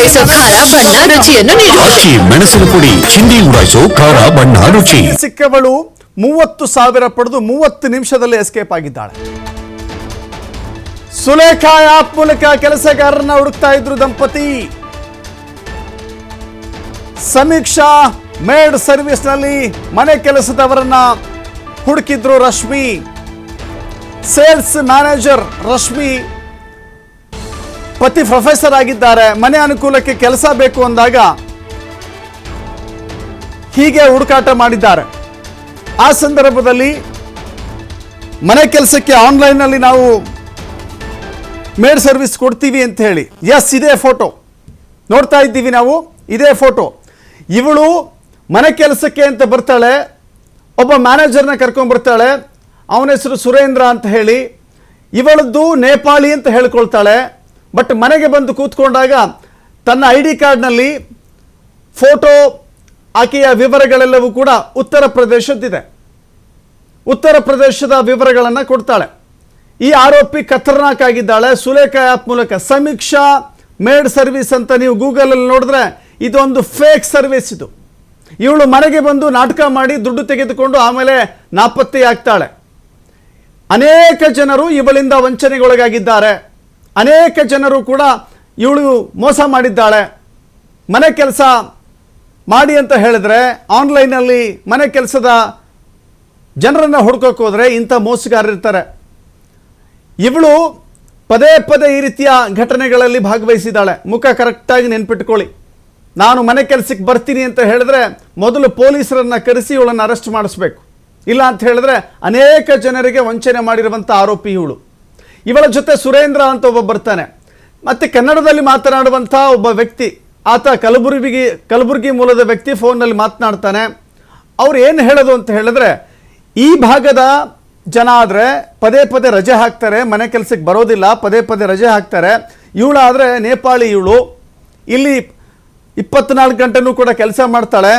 ಉಡಾಯಿಸೋ ಖಾರ ಬಣ್ಣ ರುಚಿಯನ್ನು ನೀಡುತ್ತದೆ. ಅಕ್ಕಿ ಮೆಣಸಿನ ಪುಡಿ ಚಿಂದಿ ಉಡಾಯಿಸೋ ಖಾರ ಬಣ್ಣ ರುಚಿ. ಸಿಕ್ಕವಳು 30,000 ಪಡೆದು 30 ನಿಮಿಷದಲ್ಲಿ ಎಸ್ಕೇಪ್ ಆಗಿದ್ದಾಳೆ. ಸುಲೇಖಾ ಆಪ್ ಮೂಲಕ ಕೆಲಸಗಾರರನ್ನ ಹುಡುಕ್ತಾ ಇದ್ರು ದಂಪತಿ. ಸಮೀಕ್ಷಾ ಮೇಡ್ ಸರ್ವಿಸ್ನಲ್ಲಿ ಮನೆ ಕೆಲಸದವರನ್ನ ಹುಡುಕಿದ್ರು ರಶ್ಮಿ. ಸೇಲ್ಸ್ ಮ್ಯಾನೇಜರ್ ರಶ್ಮಿ ಪತಿ ಪ್ರೊಫೆಸರ್ ಆಗಿದ್ದಾರೆ. ಮನೆ ಅನುಕೂಲಕ್ಕೆ ಕೆಲಸ ಬೇಕು ಅಂದಾಗ ಹೀಗೆ ಹುಡುಕಾಟ ಮಾಡಿದ್ದಾರೆ. ಆ ಸಂದರ್ಭದಲ್ಲಿ ಮನೆ ಕೆಲಸಕ್ಕೆ ಆನ್ಲೈನ್ನಲ್ಲಿ ನಾವು ಮೇಡ್ ಸರ್ವಿಸ್ ಕೊಡ್ತೀವಿ ಅಂತ ಹೇಳಿ, ಎಸ್ ಇದೇ ಫೋಟೋ ನೋಡ್ತಾ ಇದ್ದೀವಿ ನಾವು, ಇದೇ ಫೋಟೋ. ಇವಳು ಮನೆ ಕೆಲಸಕ್ಕೆ ಅಂತ ಬರ್ತಾಳೆ, ಒಬ್ಬ ಮ್ಯಾನೇಜರ್ನ ಕರ್ಕೊಂಡ್ಬರ್ತಾಳೆ, ಅವನ ಹೆಸರು ಸುರೇಂದ್ರ ಅಂತ ಹೇಳಿ. ಇವಳದ್ದು ನೇಪಾಳಿ ಅಂತ ಹೇಳ್ಕೊಳ್ತಾಳೆ. ಬಟ್ ಮನೆಗೆ ಬಂದು ಕೂತ್ಕೊಂಡಾಗ ತನ್ನ ID ಕಾರ್ಡ್ನಲ್ಲಿ ಫೋಟೋ, ಆಕೆಯ ವಿವರಗಳೆಲ್ಲವೂ ಕೂಡ ಉತ್ತರ ಪ್ರದೇಶದ್ದಿದೆ. ಉತ್ತರ ಪ್ರದೇಶದ ವಿವರಗಳನ್ನು ಕೊಡ್ತಾಳೆ. ಈ ಆರೋಪಿ ಖತರ್ನಾಕ್ ಆಗಿದ್ದಾಳೆ. ಸುಲೇಖಾ ಆ್ಯಪ್ ಮೂಲಕ ಸಮೀಕ್ಷಾ ಮೇಡ್ ಸರ್ವಿಸ್ ಅಂತ ನೀವು ಗೂಗಲಲ್ಲಿ ನೋಡಿದ್ರೆ ಇದೊಂದು ಫೇಕ್ ಸರ್ವಿಸ್. ಇದು ಇವಳು ಮನೆಗೆ ಬಂದು ನಾಟಕ ಮಾಡಿ ದುಡ್ಡು ತೆಗೆದುಕೊಂಡು ಆಮೇಲೆ ನಾಪತ್ತೆಯಾಗ್ತಾಳೆ. ಅನೇಕ ಜನರು ಇವಳಿಂದ ವಂಚನೆಗೊಳಗಾಗಿದ್ದಾರೆ. ಅನೇಕ ಜನರು ಕೂಡ ಇವಳು ಮೋಸ ಮಾಡಿದ್ದಾಳೆ. ಮನೆ ಕೆಲಸ ಮಾಡಿ ಅಂತ ಹೇಳಿದ್ರೆ ಆನ್ಲೈನಲ್ಲಿ ಮನೆ ಕೆಲಸದ ಜನರನ್ನು ಹುಡ್ಕೋಕೆ ಹೋದರೆ ಇಂಥ ಮೋಸಗಾರರಿರ್ತಾರೆ. ಇವಳು ಪದೇ ಪದೇ ಈ ರೀತಿಯ ಘಟನೆಗಳಲ್ಲಿ ಭಾಗವಹಿಸಿದ್ದಾಳೆ. ಮುಖ ಕರೆಕ್ಟಾಗಿ ನೆನ್ಪಿಟ್ಕೊಳ್ಳಿ. ನಾನು ಮನೆ ಕೆಲಸಕ್ಕೆ ಬರ್ತೀನಿ ಅಂತ ಹೇಳಿದ್ರೆ ಮೊದಲು ಪೊಲೀಸರನ್ನು ಕರೆಸಿ ಇವಳನ್ನು ಅರೆಸ್ಟ್ ಮಾಡಿಸ್ಬೇಕು. ಇಲ್ಲ ಅಂತ ಹೇಳಿದ್ರೆ ಅನೇಕ ಜನರಿಗೆ ವಂಚನೆ ಮಾಡಿರುವಂಥ ಆರೋಪಿ ಇವಳು. ಇವಳ ಜೊತೆ ಸುರೇಂದ್ರ ಅಂತ ಒಬ್ಬ ಬರ್ತಾನೆ. ಮತ್ತು ಕನ್ನಡದಲ್ಲಿ ಮಾತನಾಡುವಂಥ ಒಬ್ಬ ವ್ಯಕ್ತಿ, ಆತ ಕಲಬುರಗಿ ಮೂಲದ ವ್ಯಕ್ತಿ, ಫೋನ್ನಲ್ಲಿ ಮಾತನಾಡ್ತಾನೆ. ಅವ್ರು ಏನು ಹೇಳೋದು ಅಂತ ಹೇಳಿದ್ರೆ, ಈ ಭಾಗದ ಜನ ಆದರೆ ಪದೇ ಪದೇ ರಜೆ ಹಾಕ್ತಾರೆ, ಮನೆ ಕೆಲಸಕ್ಕೆ ಬರೋದಿಲ್ಲ, ಪದೇ ಪದೇ ರಜೆ ಹಾಕ್ತಾರೆ. ಇವಳಾದರೆ ನೇಪಾಳಿ, ಇವಳು ಇಲ್ಲಿ 24 ಗಂಟೆನೂ ಕೂಡ ಕೆಲಸ ಮಾಡ್ತಾಳೆ.